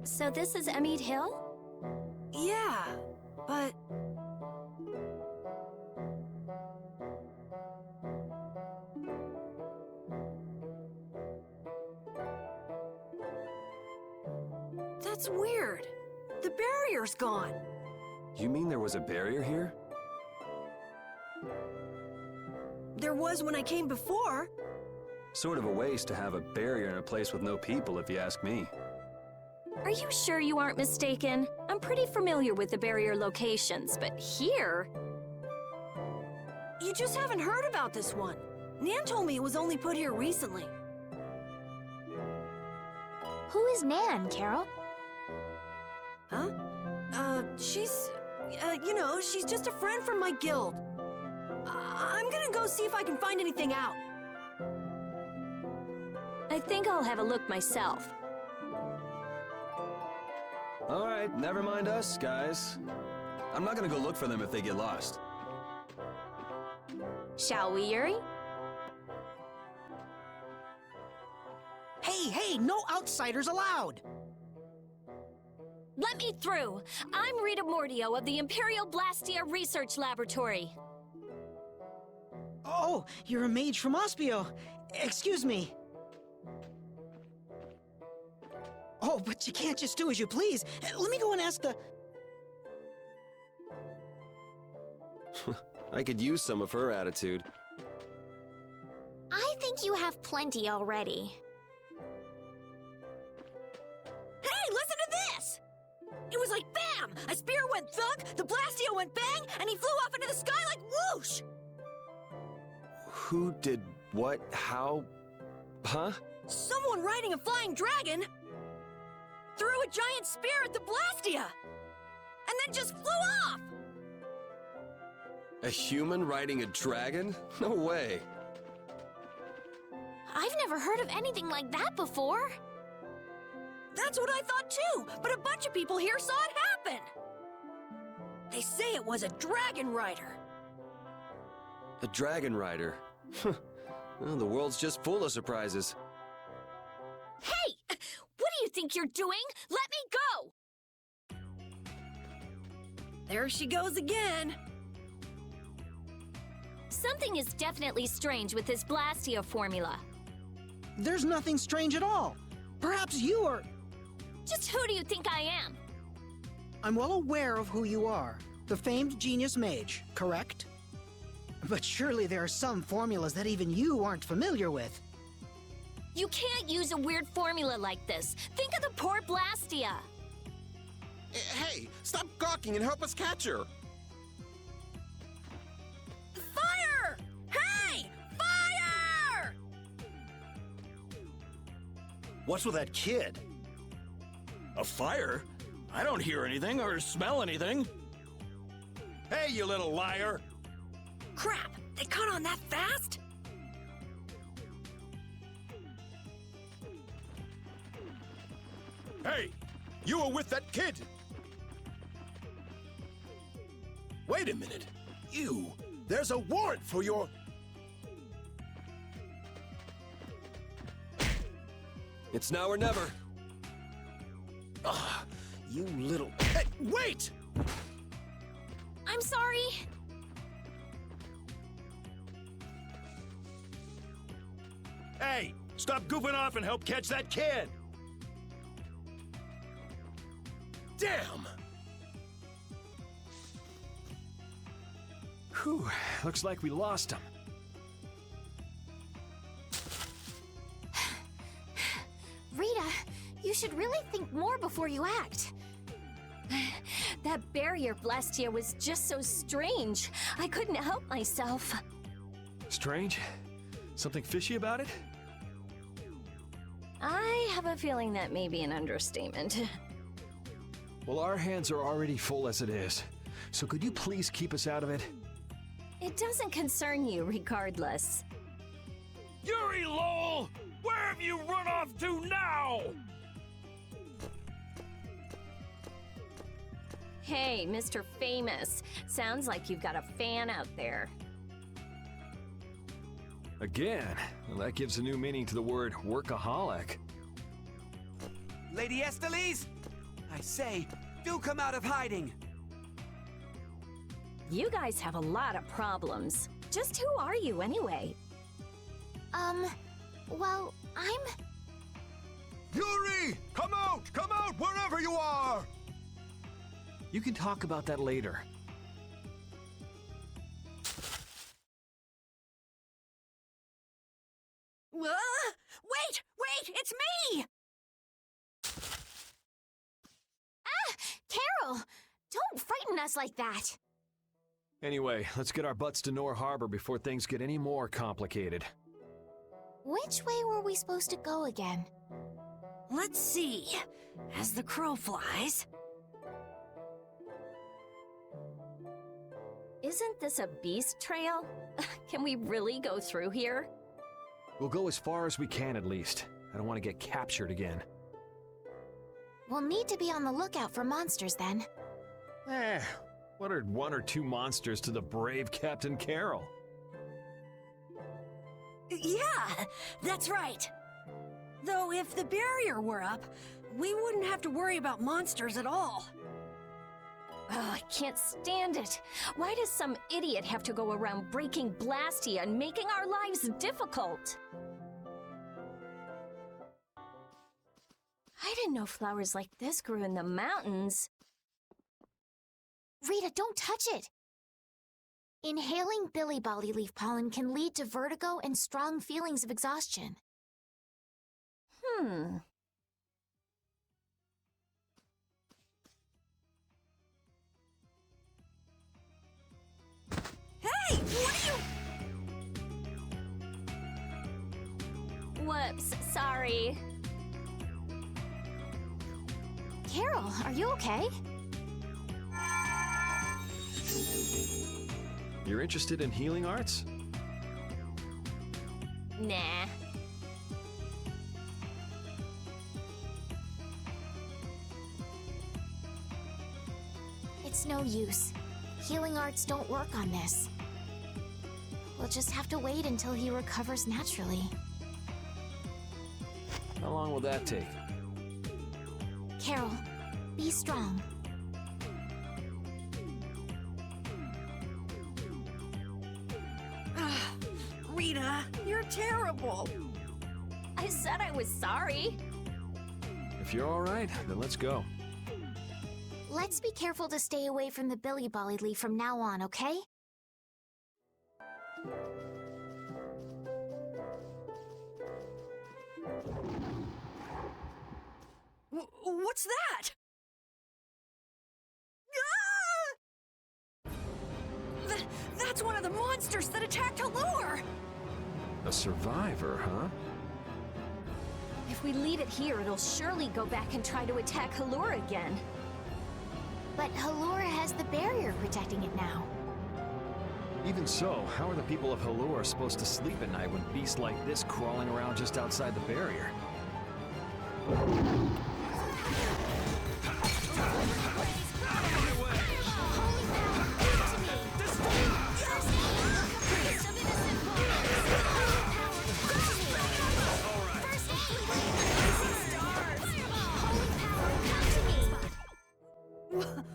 So this is Emmett Hill? Yeah, but... That's weird. The barrier's gone. You mean there was a barrier here? There was when I came before. Sort of a waste to have a barrier in a place with no people, if you ask me. Are you sure you aren't mistaken? I'm pretty familiar with the barrier locations, but here... You just haven't heard about this one. Nan told me it was only put here recently. Who is Nan, Carol? Huh? She's... she's just a friend from my guild. I'm gonna go see if I can find anything out. I think I'll have a look myself. All right, never mind us, guys. I'm not gonna go look for them if they get lost. Shall we, Yuri? Hey, no outsiders allowed! Let me through! I'm Rita Mordio of the Imperial Blastia Research Laboratory. Oh, you're a mage from Ospio. Excuse me. Oh, but you can't just do as you please. Let me go and ask the... I could use some of her attitude. I think you have plenty already. Hey, listen to this! It was like bam! A spear went thunk, the Blastio went bang, and he flew off into the sky like whoosh! Who did what? How? Huh? Someone riding a flying dragon threw a giant spear at the Blastia, and then just flew off! A human riding a dragon? No way. I've never heard of anything like that before. That's what I thought too, but a bunch of people here saw it happen. They say it was a dragon rider. A dragon rider? Well, the world's just full of surprises. Hey! What do you think you're doing? Let me go! There she goes again. Something is definitely strange with this Blastia formula. There's nothing strange at all. Perhaps you are... Just who do you think I am? I'm well aware of who you are. The famed genius mage, correct? But surely there are some formulas that even you aren't familiar with. You can't use a weird formula like this. Think of the poor Blastia. Hey, stop gawking and help us catch her! Fire! Hey! Fire! What's with that kid? A fire? I don't hear anything or smell anything. Hey, you little liar! Crap! They caught on that fast? Hey! You were with that kid! Wait a minute! There's a warrant for your... It's now or never. Ah, you little... Hey, wait! I'm sorry. Hey, stop goofing off and help catch that kid! Damn! Whew, looks like we lost him. Rita, you should really think more before you act. That barrier Blastia was just so strange. I couldn't help myself. Strange? Something fishy about it? I have a feeling that may be an understatement. Well, our hands are already full as it is. So could you please keep us out of it? It doesn't concern you regardless. Yuri Lowell! Where have you run off to now? Hey, Mr. Famous. Sounds like you've got a fan out there. Again? Well, that gives a new meaning to the word workaholic. Lady Estelise, I say, do come out of hiding! You guys have a lot of problems. Just who are you anyway? Well, I'm... Yuri! Come out, wherever you are! You can talk about that later. Wait, it's me! Carol! Don't frighten us like that! Anyway, let's get our butts to Nor Harbor before things get any more complicated. Which way were we supposed to go again? Let's see. As the crow flies. Isn't this a beast trail? Can we really go through here? We'll go as far as we can at least. I don't want to get captured again. We'll need to be on the lookout for monsters then. What are one or two monsters to the brave Captain Carol? Yeah, that's right. Though if the barrier were up, we wouldn't have to worry about monsters at all. Oh, I can't stand it. Why does some idiot have to go around breaking Blastia and making our lives difficult? I didn't know flowers like this grew in the mountains. Rita, don't touch it! Inhaling billy bolly leaf pollen can lead to vertigo and strong feelings of exhaustion. Hey, what are you... Whoops, sorry. Carol, are you okay? You're interested in healing arts? Nah. It's no use. Healing arts don't work on this. We'll just have to wait until he recovers naturally. How long will that take? Carol, be strong. Rita, you're terrible. I said I was sorry. If you're all right, then let's go. Let's be careful to stay away from the billy bolly leaf from now on, okay? What's that? Ah! That's one of the monsters that attacked Halure! A survivor, huh? If we leave it here, it'll surely go back and try to attack Halure again. But Halura has the barrier protecting it now. Even so, how are the people of Halure supposed to sleep at night with beasts like this crawling around just outside the barrier?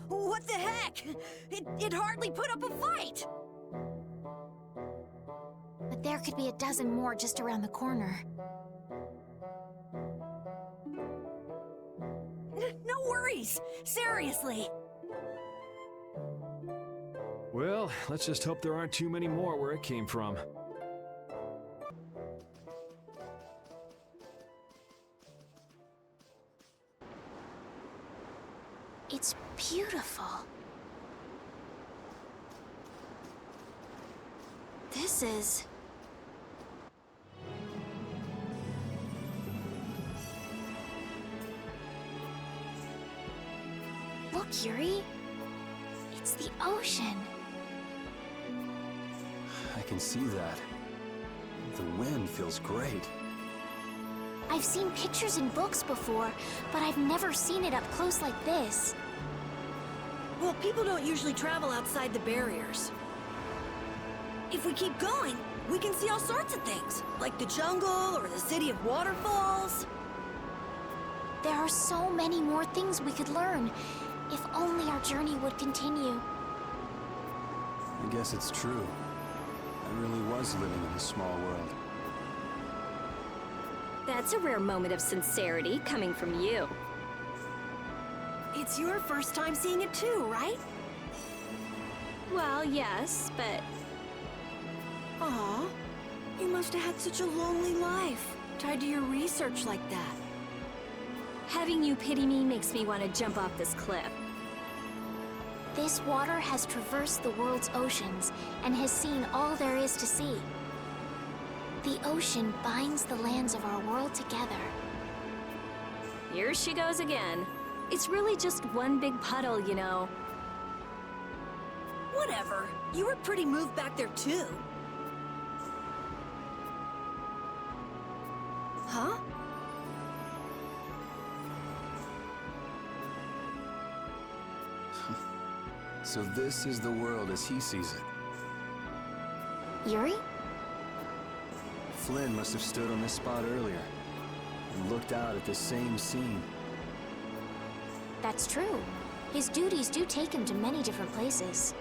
What the heck? It hardly put up a fight! But there could be a dozen more just around the corner. No worries! Seriously! Well, let's just hope there aren't too many more where it came from. It's beautiful. This is... Look, Yuri. It's the ocean. I can see that. The wind feels great. I've seen pictures in books before, but I've never seen it up close like this. Well, people don't usually travel outside the barriers. If we keep going, we can see all sorts of things, like the jungle or the city of waterfalls. There are so many more things we could learn, if only our journey would continue. I guess it's true. I really was living in a small world. That's a rare moment of sincerity coming from you. It's your first time seeing it too, right? Well, yes, but Aw, you must have had such a lonely life, tied to your research like that. having you pity me makes me want to jump off this cliff. This water has traversed the world's oceans and has seen all there is to see. The ocean binds the lands of our world together. Here she goes again. It's really just one big puddle, you know. Whatever. You were pretty moved back there, too. Huh? So this is the world as he sees it. Yuri? Flynn must have stood on this spot earlier and looked out at the same scene. That's true. His duties do take him to many different places.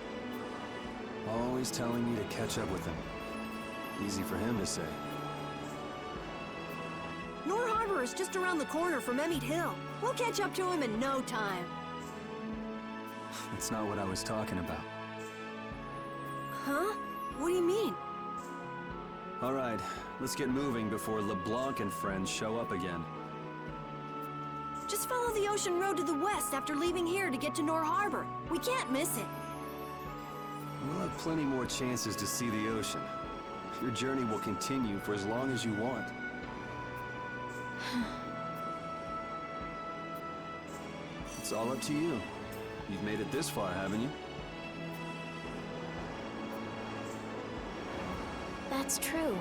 Always telling me to catch up with him. Easy for him to say. Nor Harbor is just around the corner from Emmett Hill. We'll catch up to him in no time. That's not what I was talking about. Huh? What do you mean? All right, let's get moving before LeBlanc and friends show up again. Just follow the ocean road to the west after leaving here to get to Nor Harbor. We can't miss it. We'll have plenty more chances to see the ocean. Your journey will continue for as long as you want. It's all up to you. You've made it this far, haven't you? That's true.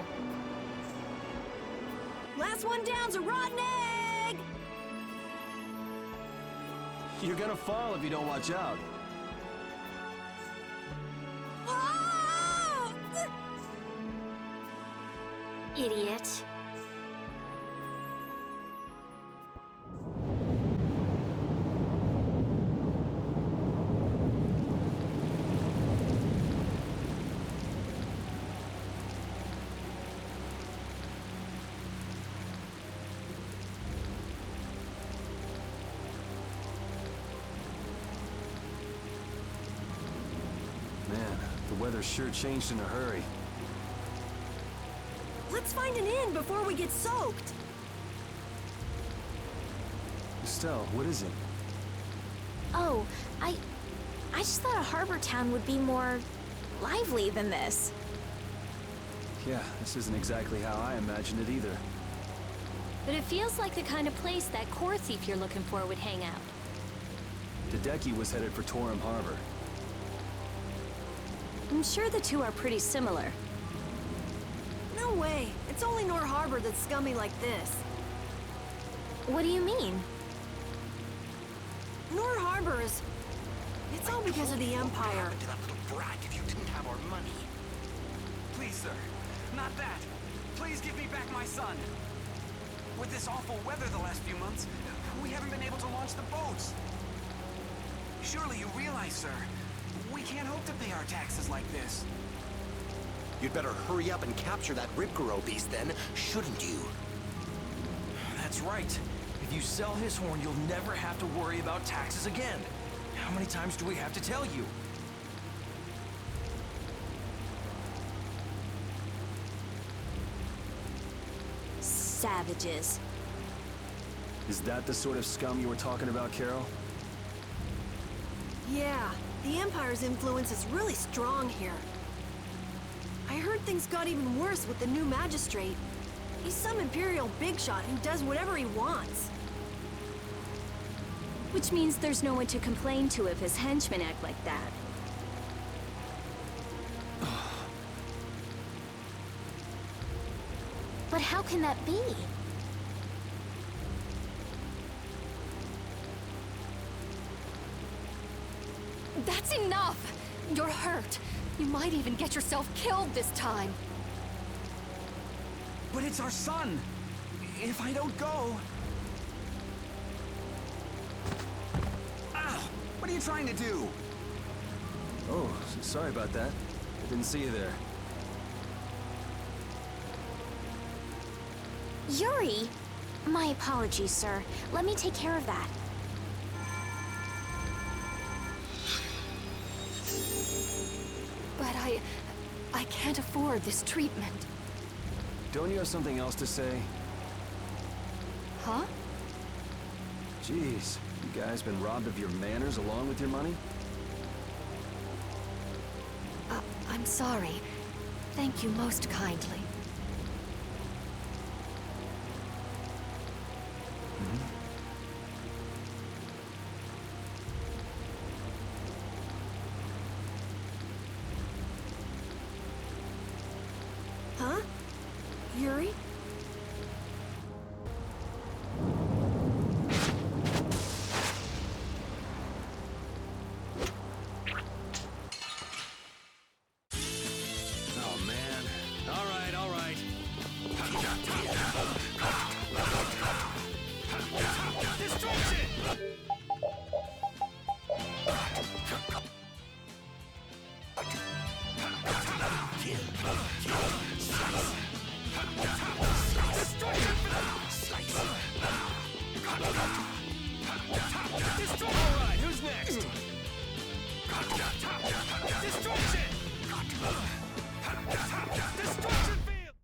Last one down's a rotten egg! You're gonna fall if you don't watch out. Ah! Idiot. Man, the weather sure changed in a hurry. Let's find an inn before we get soaked. Estelle, what is it? Oh, I just thought a harbor town would be more lively than this. Yeah, this isn't exactly how I imagined it either. But it feels like the kind of place that core thief you're looking for would hang out. Hideki was headed for Torum Harbor. I'm sure the two are pretty similar. No way. It's only Nor Harbor that's scummy like this. What do you mean? Nor Harbor is... It's all because of the Empire. To that little brat if you didn't have our money. Please, sir. Not that. Please give me back my son. With this awful weather the last few months, we haven't been able to launch the boats. Surely you realize, sir, we can't hope to pay our taxes like this. You'd better hurry up and capture that Ripgaro beast then, shouldn't you? That's right. If you sell his horn, you'll never have to worry about taxes again. How many times do we have to tell you? Savages. Is that the sort of scum you were talking about, Carol? Yeah, the Empire's influence is really strong here. I heard things got even worse with the new magistrate. He's some Imperial bigshot who does whatever he wants. Which means there's no one to complain to if his henchmen act like that. But how can that be? That's enough! You're hurt. You might even get yourself killed this time. But it's our son. If I don't go... Ow! What are you trying to do? Oh, sorry about that. I didn't see you there. Yuri! My apologies, sir. Let me take care of that. But I can't afford this treatment. Don't you have something else to say? Huh? Jeez, you guys been robbed of your manners along with your money? I'm sorry. Thank you most kindly. Huh? Yuri? Oh man. All right. Destruction! Destruction! All right, who's next? Destruction! Destruction field!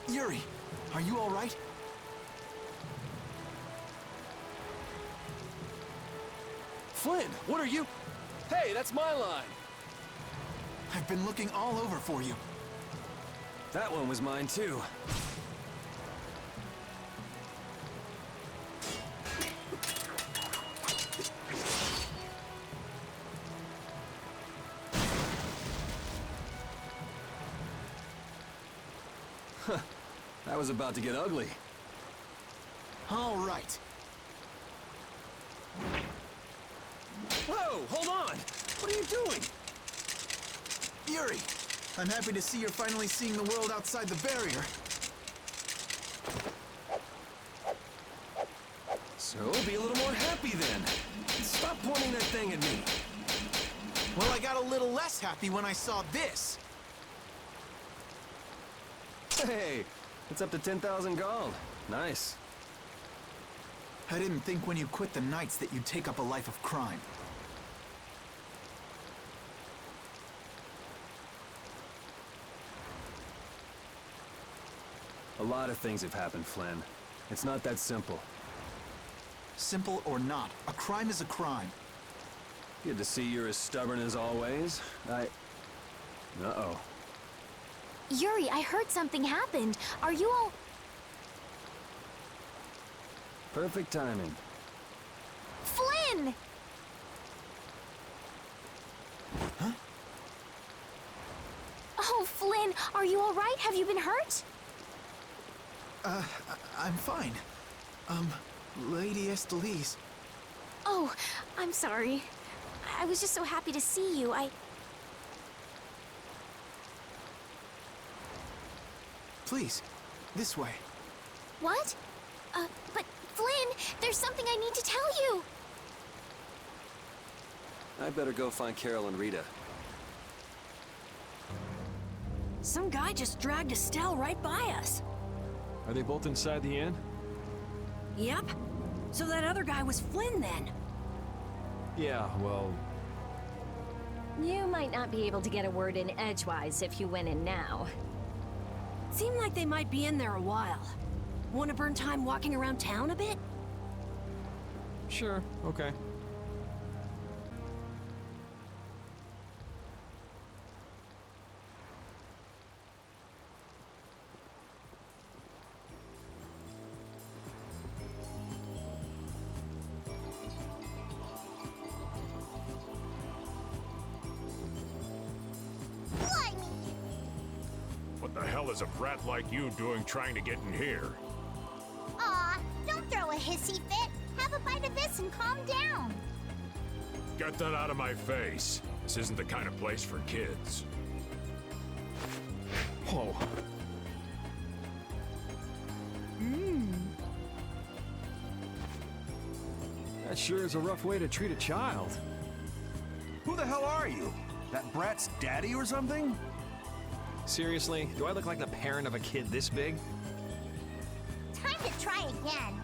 Yuri, are you all right? Flynn, what are you? Hey, that's my line. I've been looking all over for you. That one was mine too. Huh, that was about to get ugly. All right. Whoa, hold on! What are you doing? Yuri, I'm happy to see you're finally seeing the world outside the barrier. So, be a little more happy then. Stop pointing that thing at me. Well, I got a little less happy when I saw this. Hey, it's up to 10,000 gold. Nice. I didn't think when you quit the Knights that you'd take up a life of crime. A lot of things have happened, Flynn. It's not that simple. Simple or not, a crime is a crime. Good to see you're as stubborn as always. Uh-oh. Yuri, I heard something happened. Are you all... Perfect timing. Flynn! Huh? Oh, Flynn, are you all right? Have you been hurt? I'm fine. Lady Estelise. Oh, I'm sorry. I was just so happy to see you. Please, this way. What? But Flynn, there's something I need to tell you. I better go find Carol and Rita. Some guy just dragged Estelle right by us. Are they both inside the inn? Yep. So that other guy was Flynn then. Yeah, well, You might not be able to get a word in edgewise if you went in now. Seemed like they might be in there a while. Want to burn time walking around town a bit? sure, okay. hell is a brat like you doing trying to get in here? Aw, don't throw a hissy fit. Have a bite of this and calm down. Get that out of my face. This isn't the kind of place for kids. Whoa. That sure is a rough way to treat a child. Who the hell are you? That brat's daddy or something? Seriously, do I look like the parent of a kid this big? Time to try again.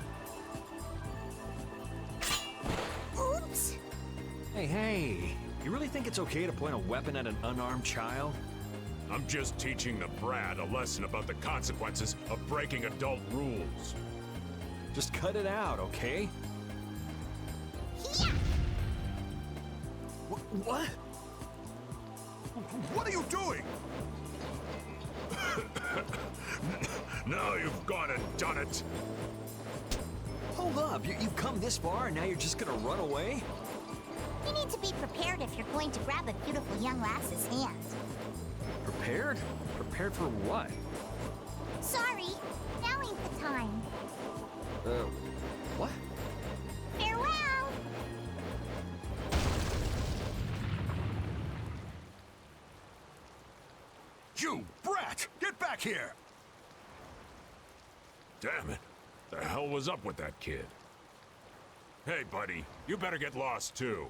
Oops! Hey, you really think it's okay to point a weapon at an unarmed child? I'm just teaching the brat a lesson about the consequences of breaking adult rules. Just cut it out, okay? Yeah! What? What are you doing? Now you've gone and done it. Hold up, you've come this far and now you're just gonna run away? You need to be prepared if you're going to grab a beautiful young lass's hand. Prepared? Prepared for what? Sorry, now ain't the time. What? Farewell! You brat! Get back here! Damn it. The hell was up with that kid? Hey, buddy, you better get lost too.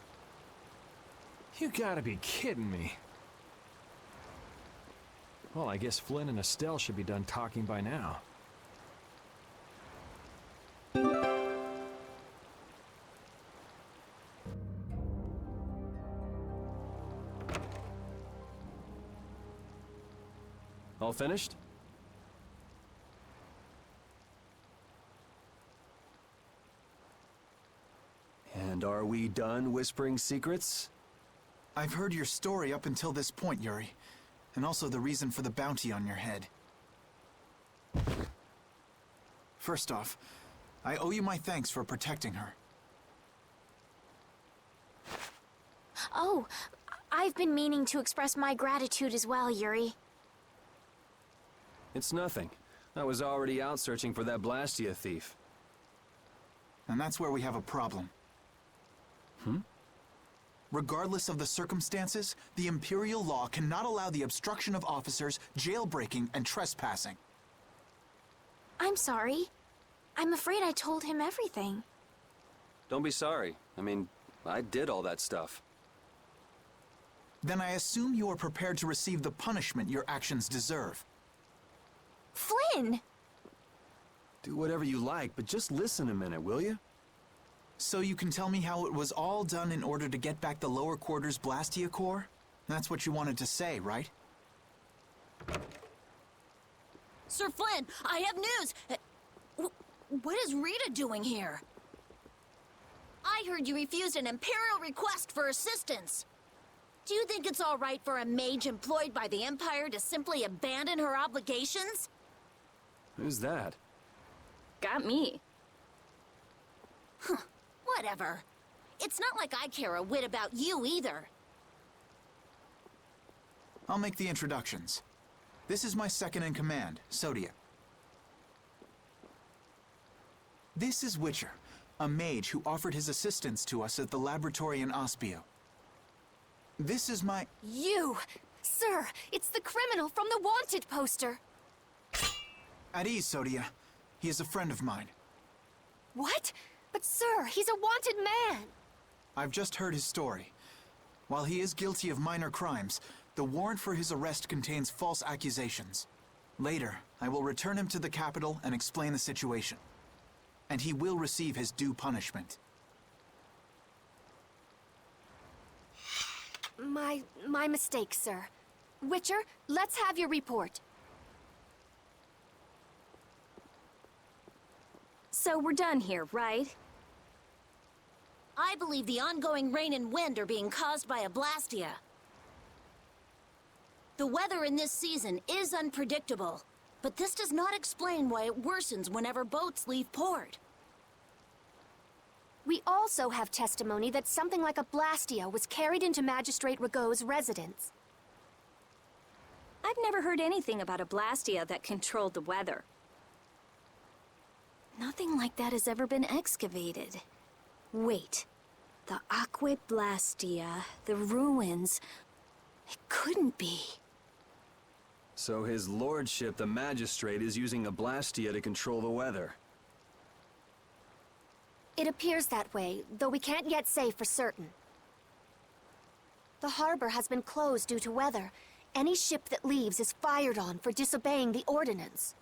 You gotta be kidding me. Well, I guess Flynn and Estelle should be done talking by now. All finished? And are we done whispering secrets? I've heard your story up until this point, Yuri, and also the reason for the bounty on your head. First off, I owe you my thanks for protecting her. Oh, I've been meaning to express my gratitude as well, Yuri. It's nothing. I was already out searching for that Blastia thief. And that's where we have a problem. Regardless of the circumstances, the Imperial law cannot allow the obstruction of officers, jailbreaking, and trespassing. I'm sorry. I'm afraid I told him everything. Don't be sorry. I mean, I did all that stuff. Then I assume you are prepared to receive the punishment your actions deserve. Flynn! Do whatever you like, but just listen a minute, will you? So you can tell me how it was all done in order to get back the lower quarters Blastia core? That's what you wanted to say, right? Sir Flynn, I have news! What is Rita doing here? I heard you refused an Imperial request for assistance. Do you think it's all right for a mage employed by the Empire to simply abandon her obligations? Who's that? Got me. Whatever. It's not like I care a whit about you either. I'll make the introductions. This is my second in command, Sodia. This is Witcher, a mage who offered his assistance to us at the laboratory in Aspio. This is my... You! Sir, it's the criminal from the wanted poster! At ease, Sodia. He is a friend of mine. What? But sir, he's a wanted man! I've just heard his story. While he is guilty of minor crimes, the warrant for his arrest contains false accusations. Later, I will return him to the capital and explain the situation. And he will receive his due punishment. My mistake, sir. Witcher, let's have your report. So we're done here, right? I believe the ongoing rain and wind are being caused by a Blastia. The weather in this season is unpredictable, but this does not explain why it worsens whenever boats leave port. We also have testimony that something like a Blastia was carried into Magistrate Rigaud's residence. I've never heard anything about a Blastia that controlled the weather. Nothing like that has ever been excavated. Wait. The Aqua Blastia, the ruins... It couldn't be. So his lordship, the magistrate, is using a Blastia to control the weather. It appears that way, though we can't yet say for certain. The harbor has been closed due to weather. Any ship that leaves is fired on for disobeying the ordinance.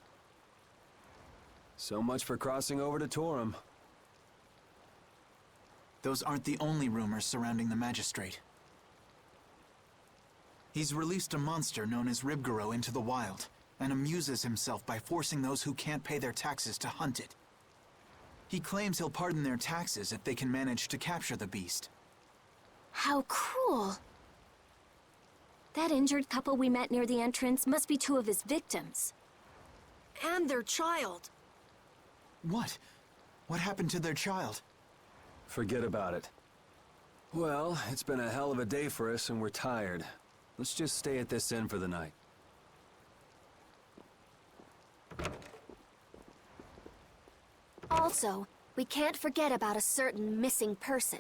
So much for crossing over to Torum. Those aren't the only rumors surrounding the magistrate. He's released a monster known as Ribgaro into the wild, and amuses himself by forcing those who can't pay their taxes to hunt it. He claims he'll pardon their taxes if they can manage to capture the beast. How cruel. That injured couple we met near the entrance must be two of his victims. And their child. What? What happened to their child? Forget about it. Well, it's been a hell of a day for us and we're tired. Let's just stay at this inn for the night. Also, we can't forget about a certain missing person.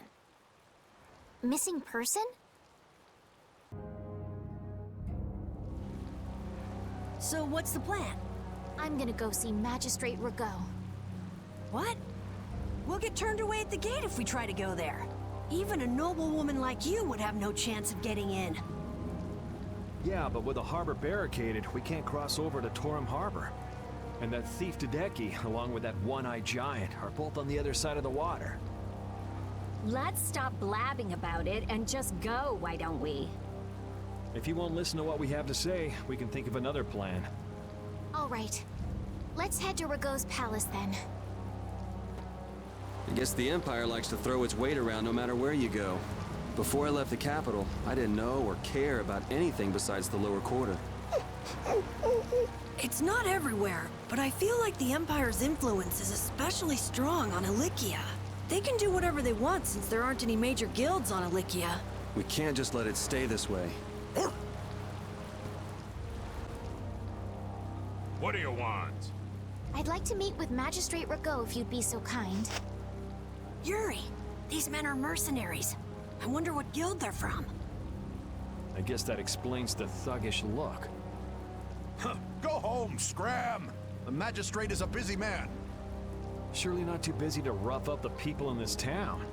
Missing person? So what's the plan? I'm gonna go see Magistrate Rago. What? We'll get turned away at the gate if we try to go there. Even a noble woman like you would have no chance of getting in. Yeah, but with the harbor barricaded, we can't cross over to Torum Harbor. And that thief Tadeki, along with that one-eyed giant, are both on the other side of the water. Let's stop blabbing about it and just go, why don't we? If you won't listen to what we have to say, we can think of another plan. All right. Let's head to Rago's palace then. I guess the Empire likes to throw its weight around no matter where you go. Before I left the capital, I didn't know or care about anything besides the lower quarter. It's not everywhere, but I feel like the Empire's influence is especially strong on Ilikia. They can do whatever they want since there aren't any major guilds on Ilikia. We can't just let it stay this way. What do you want? I'd like to meet with Magistrate Rago if you'd be so kind. Yuri, these men are mercenaries. I wonder what guild they're from. I guess that explains the thuggish look. Go home, Scram! The magistrate is a busy man. Surely not too busy to rough up the people in this town.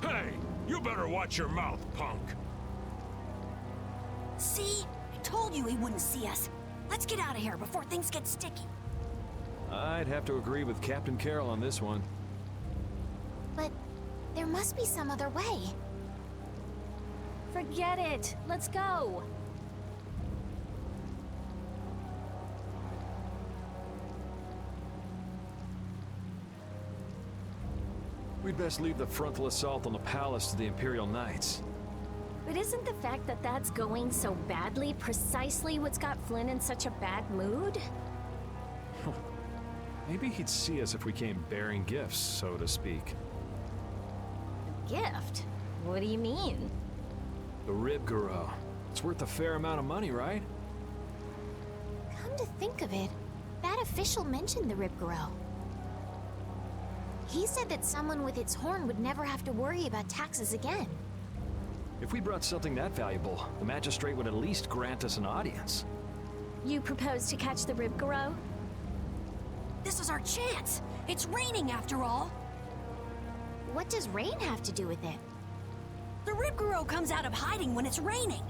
Hey, you better watch your mouth, punk. See? I told you he wouldn't see us. Let's get out of here before things get sticky. I'd have to agree with Captain Carroll on this one. But there must be some other way. Forget it. Let's go. We'd best leave the frontal assault on the palace to the Imperial Knights. But isn't the fact that that's going so badly precisely what's got Flynn in such a bad mood? Maybe he'd see us if we came bearing gifts, so to speak. Gift? What do you mean? The Ribgaro. It's worth a fair amount of money, right? Come to think of it, that official mentioned the Ribgaro. He said that someone with its horn would never have to worry about taxes again. If we brought something that valuable, the magistrate would at least grant us an audience. You propose to catch the Ribgaro? This is our chance! It's raining after all! What does rain have to do with it? The Ribgaro comes out of hiding when it's raining.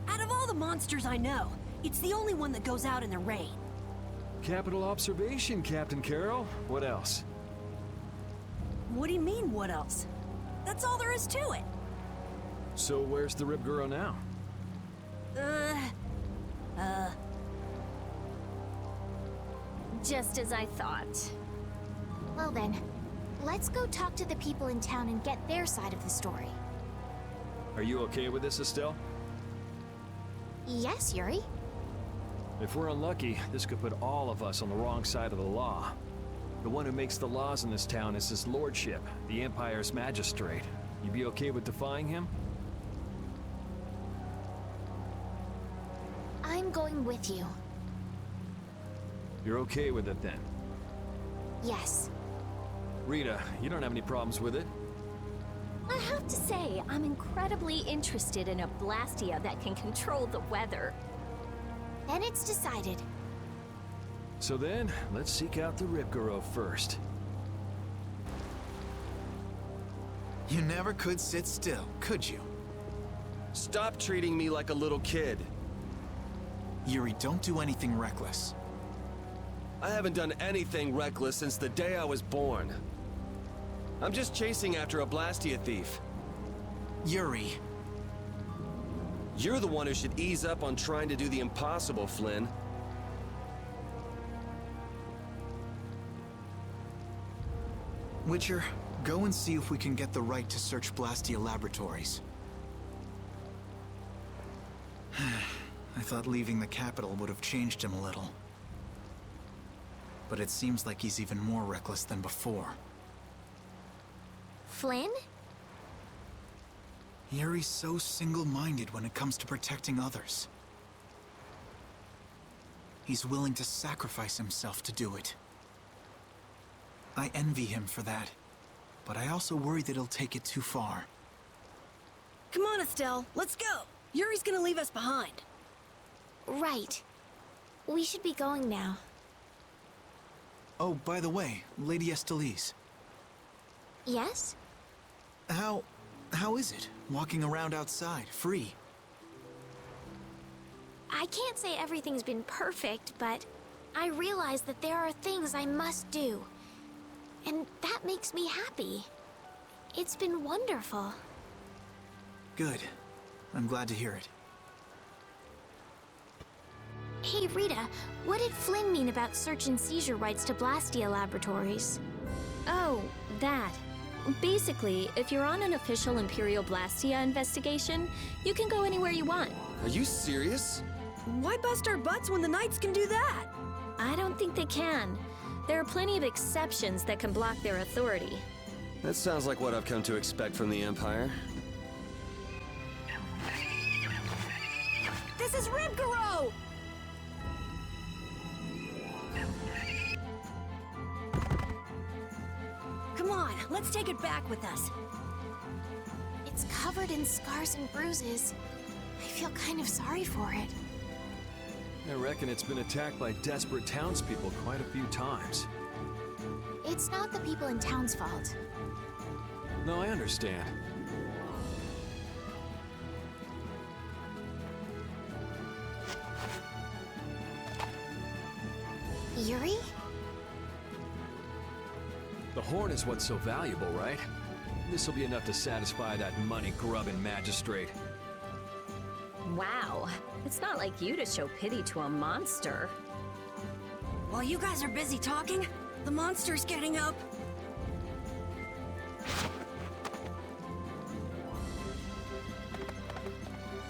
Out of all the monsters I know, it's the only one that goes out in the rain. Capital observation, Captain Carroll. What else? What do you mean, what else? That's all there is to it. So where's the Ribgaro now? Just as I thought. Well then, let's go talk to the people in town and get their side of the story. Are you okay with this, Estelle? Yes, Yuri. If we're unlucky, this could put all of us on the wrong side of the law. The one who makes the laws in this town is his lordship, the Empire's magistrate. You be okay with defying him? I'm going with you. You're okay with it then? Yes. Rita, you don't have any problems with it? I have to say, I'm incredibly interested in a Blastia that can control the weather. Then it's decided. So then, let's seek out the Ripgaro first. You never could sit still, could you? Stop treating me like a little kid. Yuri, don't do anything reckless. I haven't done anything reckless since the day I was born. I'm just chasing after a Blastia thief. Yuri. You're the one who should ease up on trying to do the impossible, Flynn. Witcher, go and see if we can get the right to search Blastia laboratories. I thought leaving the capital would have changed him a little. But it seems like he's even more reckless than before. Flynn? Yuri's so single-minded when it comes to protecting others. He's willing to sacrifice himself to do it. I envy him for that, but I also worry that he'll take it too far. Come on, Estelle, let's go. Yuri's gonna leave us behind. Right. We should be going now. Oh, by the way, Lady Estellise. Yes? How is it, walking around outside, free? I can't say everything's been perfect, but I realize that there are things I must do. And that makes me happy. It's been wonderful. Good. I'm glad to hear it. Hey, Rita, what did Flynn mean about search and seizure rights to Blastia laboratories? Oh, that. Basically, if you're on an official Imperial Blastia investigation, you can go anywhere you want. Are you serious? Why bust our butts when the Knights can do that? I don't think they can. There are plenty of exceptions that can block their authority. That sounds like what I've come to expect from the Empire. This is Ripgaro! Come on, let's take it back with us. It's covered in scars and bruises. I feel kind of sorry for it. I reckon it's been attacked by desperate townspeople quite a few times. It's not the people in town's fault. No, I understand. Yuri? The horn is what's so valuable, right? This'll be enough to satisfy that money-grubbing magistrate. Wow. It's not like you to show pity to a monster. While you guys are busy talking, the monster's getting up.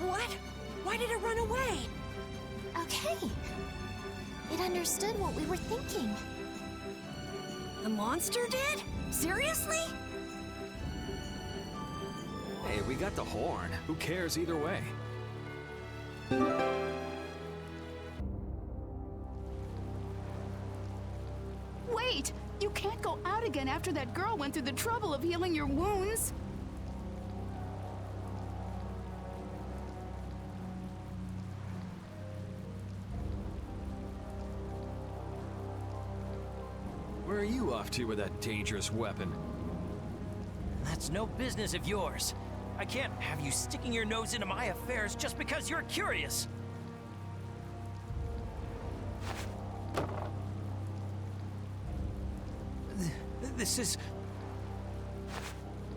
What? Why did it run away? Okay. It understood what we were thinking. The monster did? Seriously? Hey, we got the horn. Who cares either way? Wait! You can't go out again after that girl went through the trouble of healing your wounds. Where are you off to with that dangerous weapon? That's no business of yours. I can't have you sticking your nose into my affairs just because you're curious. This is...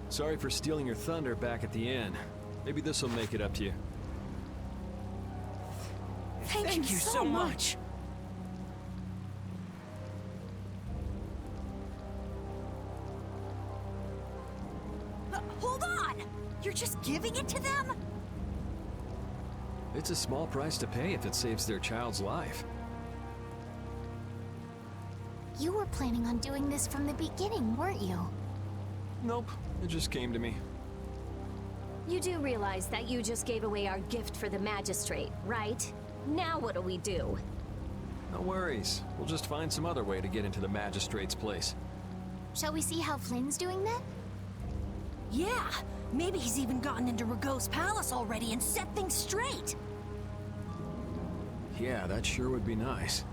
Sorry for stealing your thunder back at the inn. Maybe this'll make it up to you. Thank you so much. Hold on! You're just giving it to them? It's a small price to pay if it saves their child's life. You were planning on doing this from the beginning, weren't you? Nope, it just came to me. You do realize that you just gave away our gift for the magistrate, right? Now what'll we do? No worries. We'll just find some other way to get into the magistrate's place. Shall we see how Flynn's doing then? Yeah, maybe he's even gotten into Rago's palace already and set things straight. Yeah, that sure would be nice.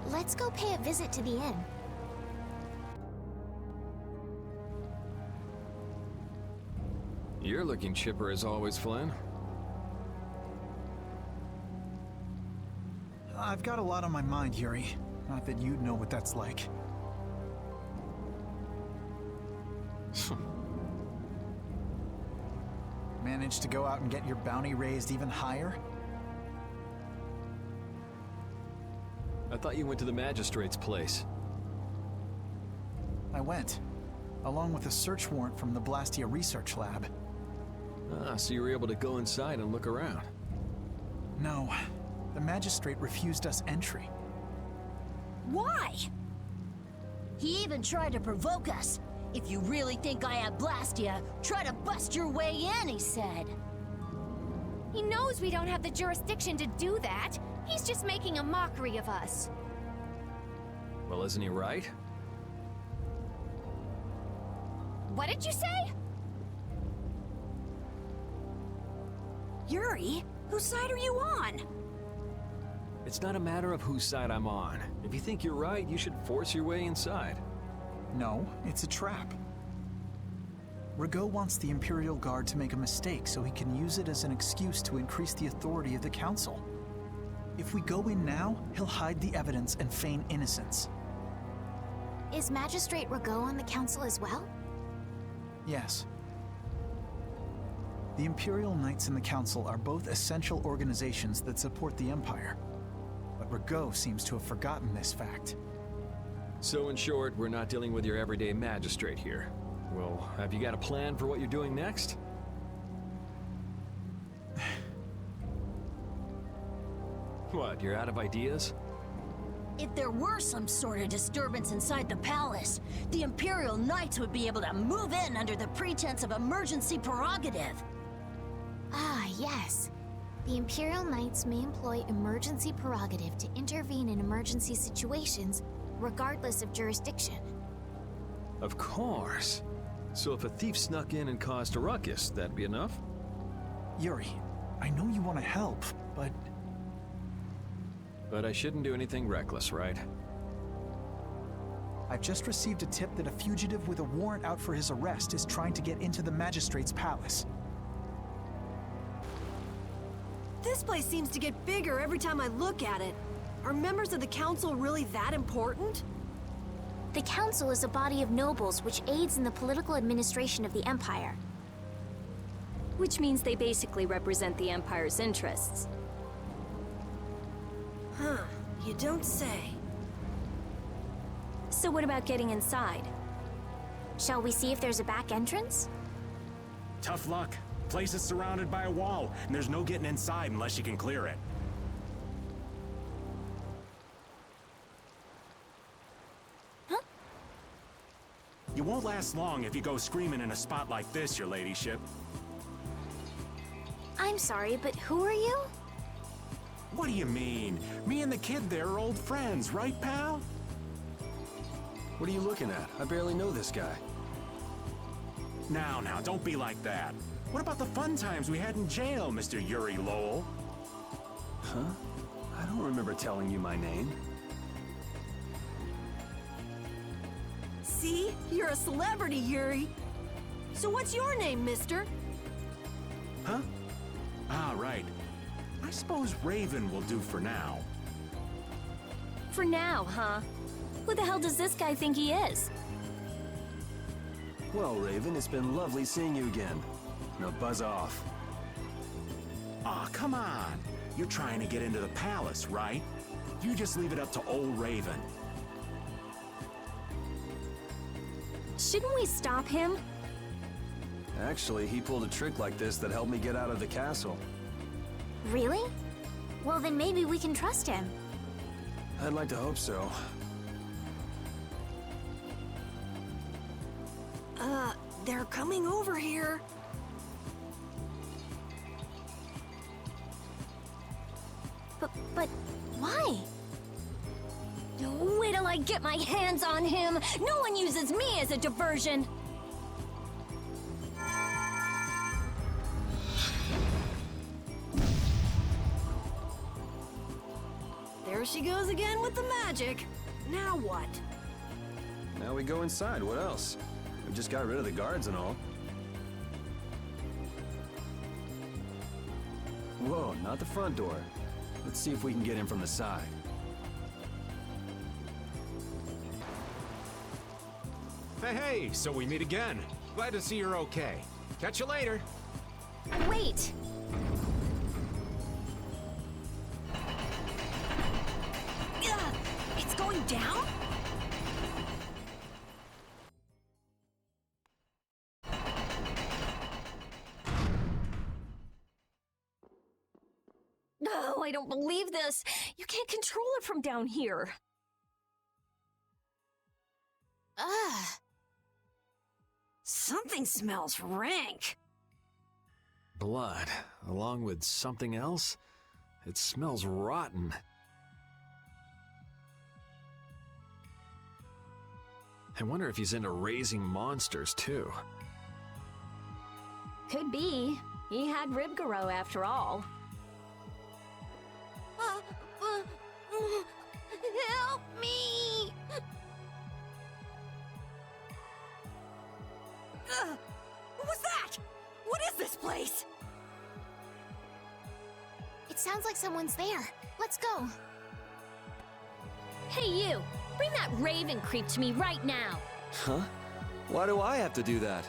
Let's go pay a visit to the inn. You're looking chipper as always, Flynn. I've got a lot on my mind, Yuri. Not that you'd know what that's like. Managed to go out and get your bounty raised even higher? I thought you went to the magistrate's place. I went, along with a search warrant from the Blastia research lab. Ah, so you were able to go inside and look around. No, the magistrate refused us entry. Why? He even tried to provoke us. If you really think I have Blastia, try to bust your way in, he said. He knows we don't have the jurisdiction to do that. He's just making a mockery of us. Well, isn't he right? What did you say? Yuri, whose side are you on? It's not a matter of whose side I'm on. If you think you're right, you should force your way inside. No, it's a trap. Rago wants the Imperial Guard to make a mistake so he can use it as an excuse to increase the authority of the Council. If we go in now, he'll hide the evidence and feign innocence. Is Magistrate Rago on the Council as well? Yes. The Imperial Knights and the Council are both essential organizations that support the Empire. But Rago seems to have forgotten this fact. So in short, we're not dealing with your everyday magistrate here. Well, have you got a plan for what you're doing next? What, you're out of ideas? If there were some sort of disturbance inside the palace, the Imperial Knights would be able to move in under the pretense of emergency prerogative. Ah, yes. The Imperial Knights may employ emergency prerogative to intervene in emergency situations, regardless of jurisdiction. Of course. So if a thief snuck in and caused a ruckus, that'd be enough? Yuri, I know you want to help, but... But I shouldn't do anything reckless, right? I've just received a tip that a fugitive with a warrant out for his arrest is trying to get into the Magistrate's palace. This place seems to get bigger every time I look at it. Are members of the Council really that important? The Council is a body of nobles which aids in the political administration of the Empire. Which means they basically represent the Empire's interests. Huh, you don't say. So what about getting inside? Shall we see if there's a back entrance? Tough luck. Place is surrounded by a wall, and there's no getting inside unless you can clear it. Huh? You won't last long if you go screaming in a spot like this, your ladyship. I'm sorry, but who are you? What do you mean? Me and the kid there are old friends, right, pal? What are you looking at? I barely know this guy. Now, don't be like that. What about the fun times we had in jail, Mr. Yuri Lowell? Huh? I don't remember telling you my name. See? You're a celebrity, Yuri. So what's your name, mister? Huh? Ah, right. I suppose Raven will do for now. For now, huh? Who the hell does this guy think he is? Well, Raven, it's been lovely seeing you again. Now buzz off. Aw, come on. You're trying to get into the palace, right? You just leave it up to old Raven. Shouldn't we stop him? Actually, he pulled a trick like this that helped me get out of the castle. Really? Well, then maybe we can trust him. I'd like to hope so. They're coming over here. Why? Wait till I get my hands on him! No one uses me as a diversion! There she goes again with the magic. Now what? Now we go inside. What else? We just got rid of the guards and all. Whoa, not the front door. Let's see if we can get in from the side. Hey, so we meet again. Glad to see you're okay. Catch you later. Wait! It's going down? No, I don't believe this. You can't control it from down here. Ugh. Something smells rank. Blood, along with something else? It smells rotten. I wonder if he's into raising monsters, too. Could be. He had Ribgaro after all. Help me! What was that? What is this place? It sounds like someone's there. Let's go. Hey you! Bring that raven creep to me right now! Huh? Why do I have to do that?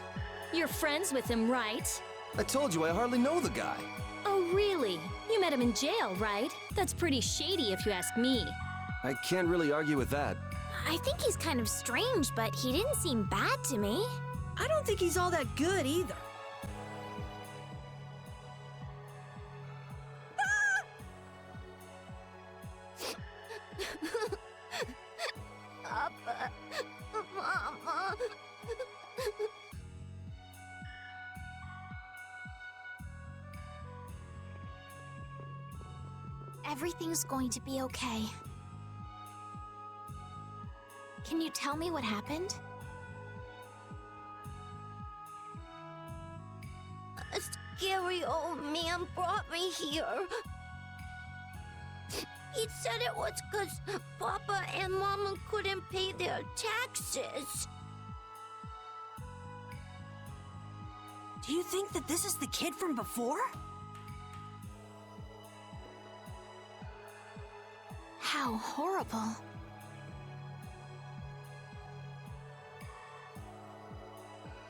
You're friends with him, right? I told you I hardly know the guy. Oh, really? You met him in jail, right? That's pretty shady if you ask me. I can't really argue with that. I think he's kind of strange, but he didn't seem bad to me. I don't think he's all that good either. Papa, Mama. Everything's going to be okay. Can you tell me what happened? A scary old man brought me here. He said it was because Papa and Mama couldn't pay their taxes. Do you think that this is the kid from before? How horrible.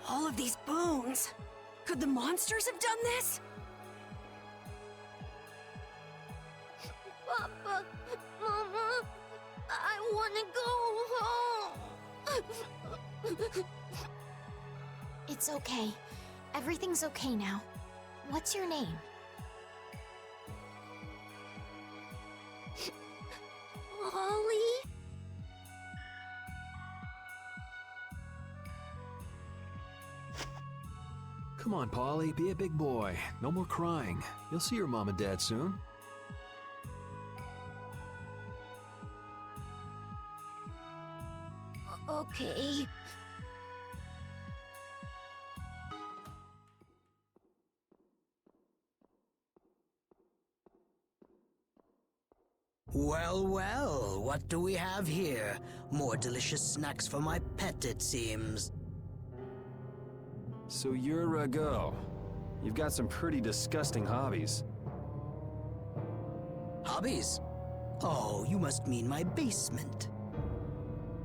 All of these bones. Could the monsters have done this? Papa, Mama, I want to go home. It's okay. Everything's okay now. What's your name? Holly? Come on, Polly, be a big boy. No more crying. You'll see your mom and dad soon. Okay. Well, well, what do we have here? More delicious snacks for my pet, it seems. So you're a go. You've got some pretty disgusting hobbies. Hobbies? Oh, you must mean my basement.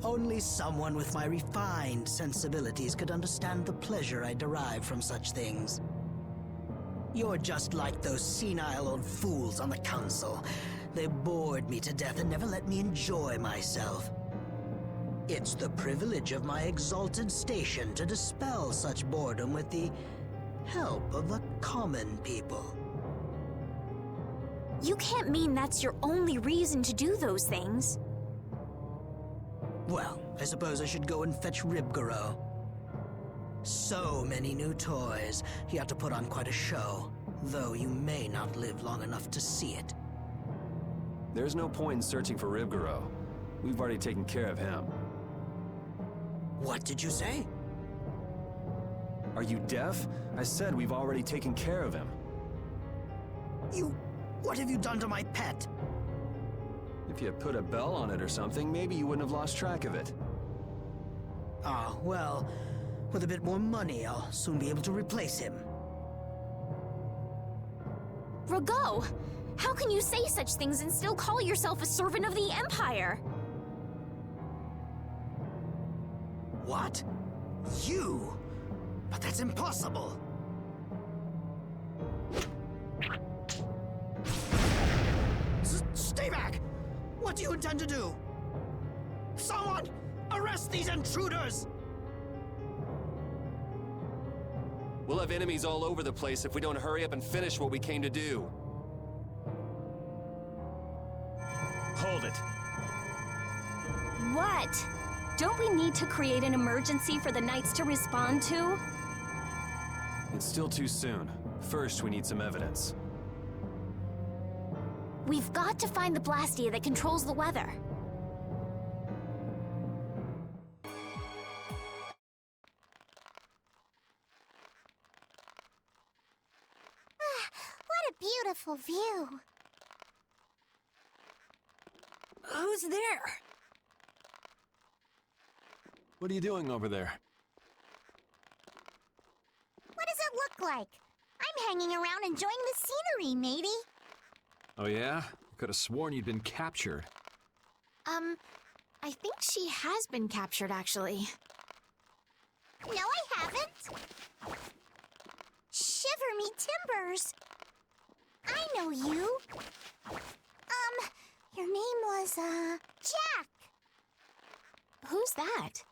Only someone with my refined sensibilities could understand the pleasure I derive from such things. You're just like those senile old fools on the council. They bored me to death and never let me enjoy myself. It's the privilege of my exalted station to dispel such boredom with the help of the common people. You can't mean that's your only reason to do those things. Well, I suppose I should go and fetch Ribgaro. So many new toys. He ought to put on quite a show, though you may not live long enough to see it. There's no point in searching for Ribgaro. We've already taken care of him. What did you say? Are you deaf? I said we've already taken care of him. What have you done to my pet? If you had put a bell on it or something, maybe you wouldn't have lost track of it. Ah, well, with a bit more money, I'll soon be able to replace him. Rago! How can you say such things and still call yourself a servant of the Empire? What? You? But that's impossible! Stay back! What do you intend to do? Someone! Arrest these intruders! We'll have enemies all over the place if we don't hurry up and finish what we came to do. Hold it. What? Don't we need to create an emergency for the Knights to respond to? It's still too soon. First, we need some evidence. We've got to find the Blastia that controls the weather. What a beautiful view. Who's there? What are you doing over there? What does it look like? I'm hanging around enjoying the scenery, matey. Oh yeah? I could have sworn you'd been captured. I think she has been captured, actually. No, I haven't. Shiver me timbers. I know you. Your name was, Jack. Who's that?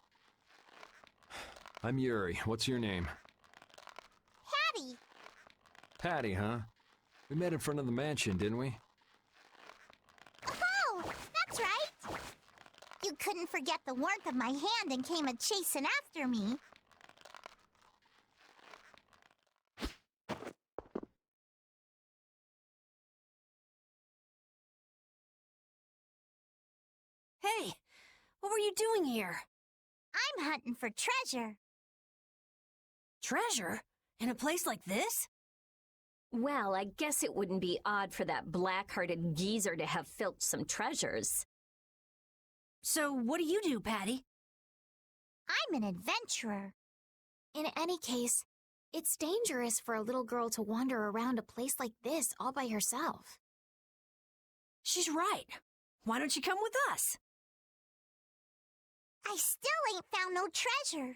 I'm Yuri. What's your name? Patty. Patty, huh? We met in front of the mansion, didn't we? Oh, that's right. You couldn't forget the warmth of my hand and came a-chasing after me. Hey, what were you doing here? I'm hunting for treasure. Treasure? In a place like this? Well, I guess it wouldn't be odd for that black-hearted geezer to have filched some treasures. So what do you do, Patty? I'm an adventurer. In any case, it's dangerous for a little girl to wander around a place like this all by herself. She's right. Why don't you come with us? I still ain't found no treasure.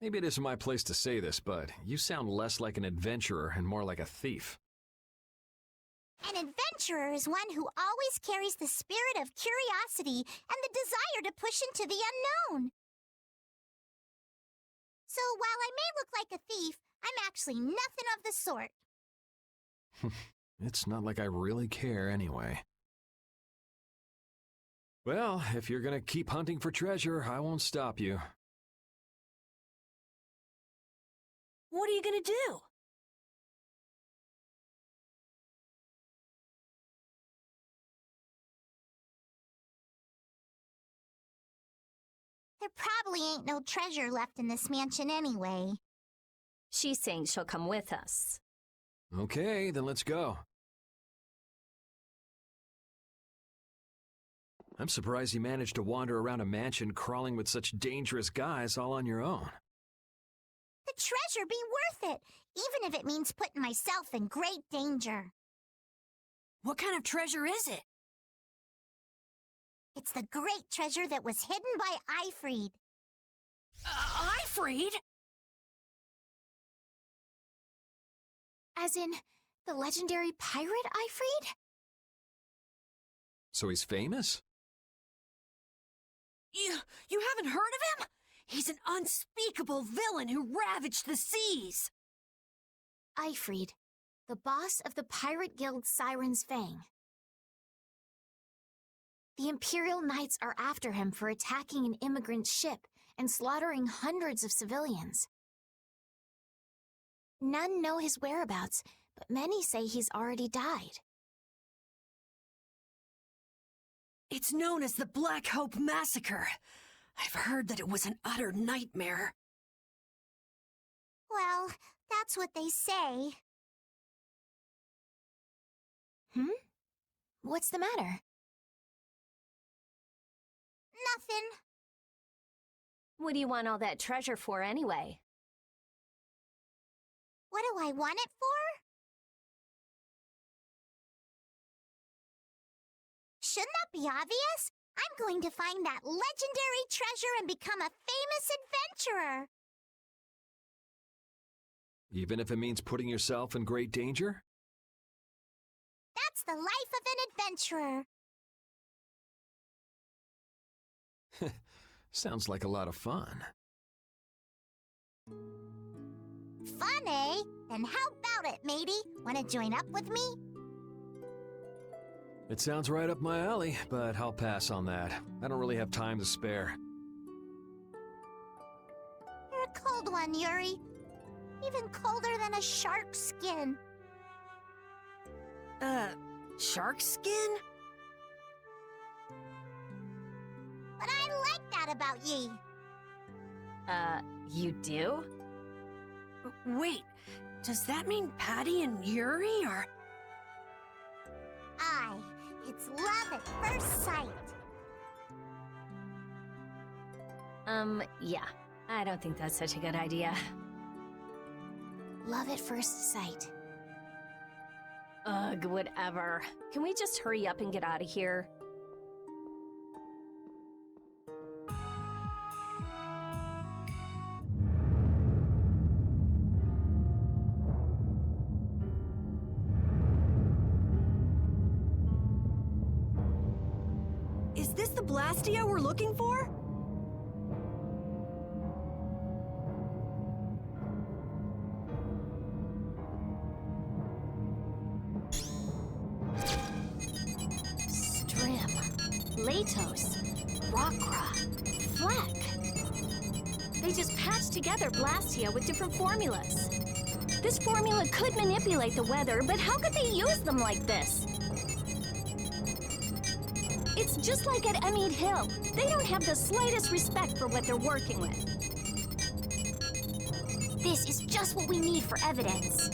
Maybe it isn't my place to say this, but you sound less like an adventurer and more like a thief. An adventurer is one who always carries the spirit of curiosity and the desire to push into the unknown. So while I may look like a thief, I'm actually nothing of the sort. It's not like I really care anyway. Well, if you're gonna keep hunting for treasure, I won't stop you. What are you gonna do? There probably ain't no treasure left in this mansion anyway. She's saying she'll come with us. Okay, then let's go. I'm surprised you managed to wander around a mansion crawling with such dangerous guys all on your own. The treasure be worth it, even if it means putting myself in great danger. What kind of treasure is it? It's the great treasure that was hidden by Ifried. Ifried? As in, the legendary pirate Ifried? So he's famous? You haven't heard of him? He's an unspeakable villain who ravaged the seas. Ifried, the boss of the pirate guild Siren's Fang. The Imperial Knights are after him for attacking an immigrant ship and slaughtering hundreds of civilians. None know his whereabouts, but many say he's already died. It's known as the Black Hope Massacre. I've heard that it was an utter nightmare. Well, that's what they say. What's the matter? Nothing. What do you want all that treasure for anyway? What do I want it for? Shouldn't that be obvious? I'm going to find that legendary treasure and become a famous adventurer. Even if it means putting yourself in great danger? That's the life of an adventurer. Sounds like a lot of fun. Fun, eh? Then how about it, matey? Wanna join up with me? It sounds right up my alley, but I'll pass on that. I don't really have time to spare. You're a cold one, Yuri. Even colder than a shark's skin. Shark skin? But I like that about ye. You do? Wait, does that mean Patty and Yuri are... Aye, it's love at first sight. Yeah. I don't think that's such a good idea. Love at first sight. Ugh, whatever. Can we just hurry up and get out of here? Is this the Blastia we're looking for? Strim. Latos. Rockra. Fleck. They just patched together Blastia with different formulas. This formula could manipulate the weather, but how could they use them like this? It's just like at Emmead Hill. They don't have the slightest respect for what they're working with. This is just what we need for evidence.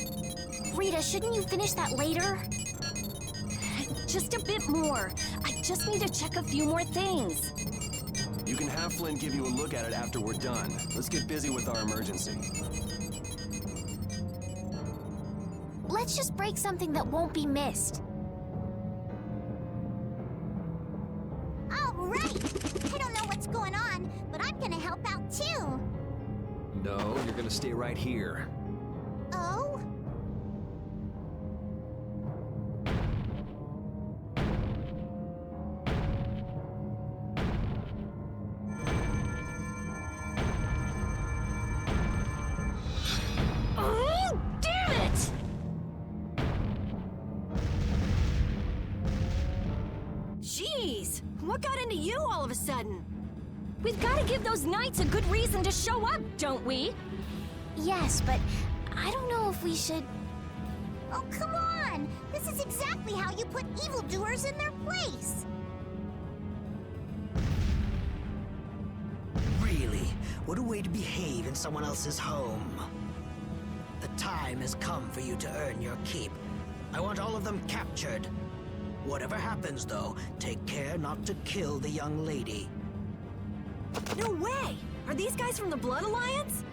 Rita, shouldn't you finish that later? Just a bit more. I just need to check a few more things. You can have Flynn give you a look at it after we're done. Let's get busy with our emergency. Let's just break something that won't be missed. All right! I don't know what's going on, but I'm gonna help out too. No, you're gonna stay right here. Oh? Oh, damn it! Jeez, what got into you all of a sudden? We've got to give those knights a good reason to show up, don't we? Yes, but I don't know if we should... Oh, come on! This is exactly how you put evildoers in their place! Really? What a way to behave in someone else's home. The time has come for you to earn your keep. I want all of them captured. Whatever happens, though, take care not to kill the young lady. No way! Are these guys from the Blood Alliance?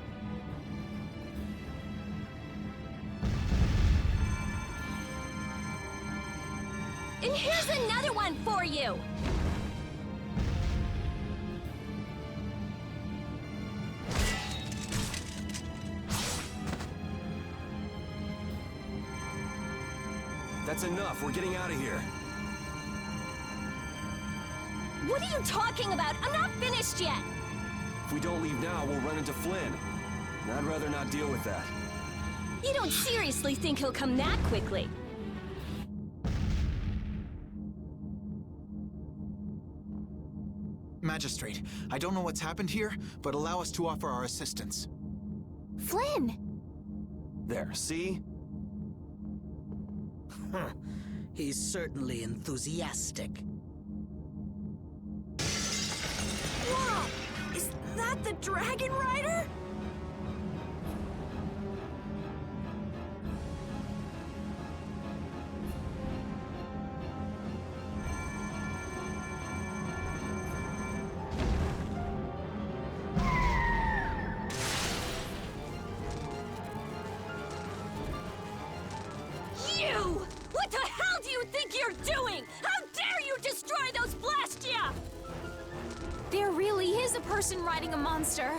And here's another one for you! That's enough. We're getting out of here. What are you talking about? I'm not finished yet! If we don't leave now, we'll run into Flynn. And I'd rather not deal with that. You don't seriously think he'll come that quickly? Magistrate, I don't know what's happened here, but allow us to offer our assistance. Flynn! There, see? He's certainly enthusiastic. Dragon Rider? You! What the hell do you think you're doing? How dare you destroy those Blastia! There really is a person riding a monster.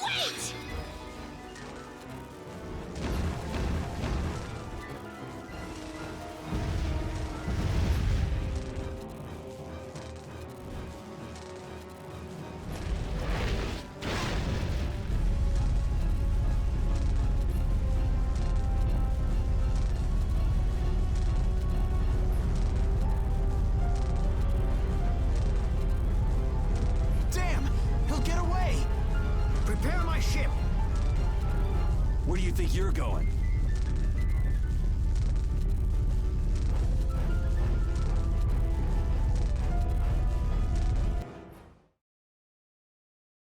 Wait! Damn! He'll get away! Prepare my ship! Where do you think you're going?